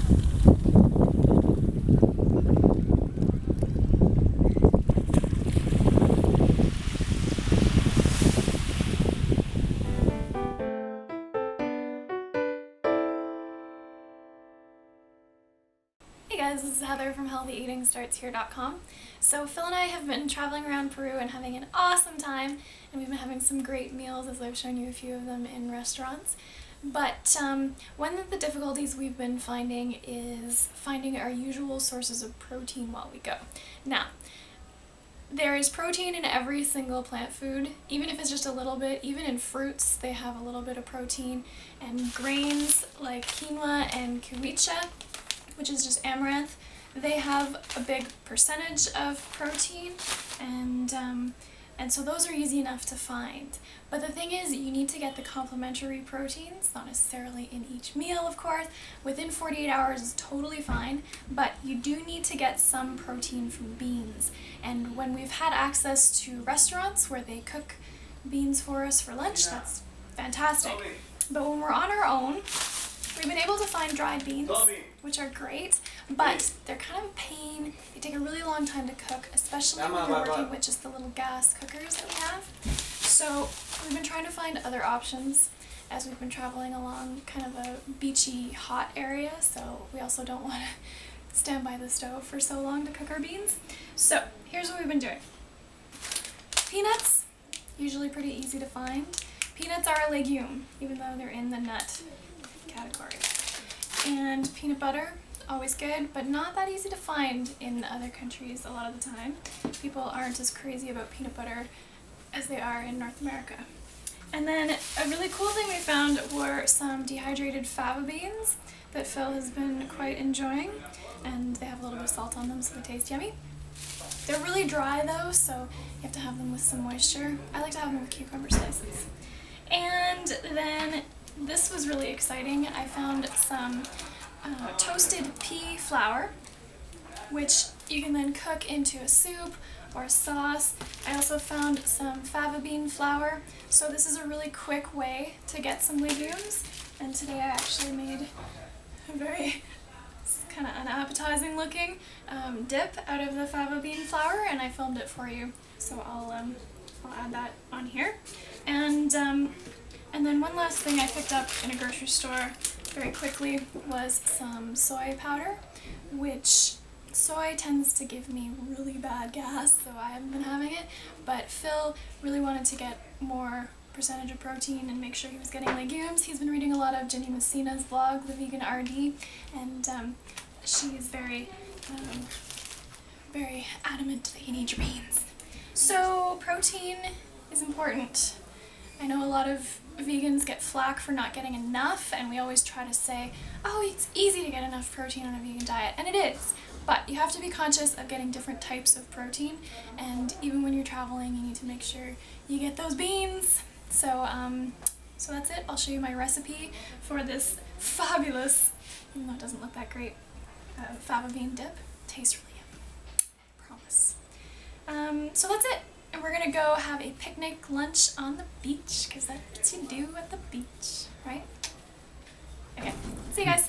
Hey guys, this is Heather from healthyeatingstartshere.com. So Phil and I have been traveling around Peru and having an awesome time, and we've been having some great meals, as I've shown you a few of them in restaurants. But one of the difficulties we've been finding is finding our usual sources of protein while we go. Now, there is protein in every single plant food, even if it's just a little bit. Even in fruits, they have a little bit of protein, and grains like quinoa and kiwicha, which is just amaranth, they have a big percentage of protein, and so those are easy enough to find. But the thing is, you need to get the complementary proteins, not necessarily in each meal, of course. Within 48 hours is totally fine, but you do need to get some protein from beans. And when we've had access to restaurants where they cook beans for us for lunch, that's fantastic. But when we're on our own, we've been able to find dried beans, which are great, but they're kind of a pain. They take a really long time to cook, especially when you're working with just the little gas cookers that we have. So we've been trying to find other options as we've been traveling along kind of a beachy, hot area, so we also don't want to stand by the stove for so long to cook our beans. So here's what we've been doing. Peanuts, usually pretty easy to find. Peanuts are a legume, even though they're in the nut category. And peanut butter, always good, but not that easy to find in other countries a lot of the time. People aren't as crazy about peanut butter as they are in North America. And then a really cool thing we found were some dehydrated fava beans that Phil has been quite enjoying, and they have a little bit of salt on them, so they taste yummy. They're really dry though, so you have to have them with some moisture. I like to have them with cucumber slices. And then this was really exciting. I found some toasted pea flour, which you can then cook into a soup or a sauce. I also found some fava bean flour. So this is a really quick way to get some legumes. And today I actually made a very kind of unappetizing looking dip out of the fava bean flour, and I filmed it for you. So I'll add that on here. And then one last thing I picked up in a grocery store very quickly was some soy powder, which soy tends to give me really bad gas, so I haven't been having it. But Phil really wanted to get more percentage of protein and make sure he was getting legumes. He's been reading a lot of Jenny Messina's blog, The Vegan RD, and she's very adamant that you need your beans. So protein is important. I know a lot of vegans get flack for not getting enough, and we always try to say, oh, it's easy to get enough protein on a vegan diet, and it is, but you have to be conscious of getting different types of protein, and even when you're traveling, you need to make sure you get those beans. So that's it. I'll show you my recipe for this fabulous, even though it doesn't look that great, fava bean dip. Tastes really yummy, promise. So that's it. And we're gonna go have a picnic lunch on the beach, because that's what you do at the beach, right? Okay, see you guys.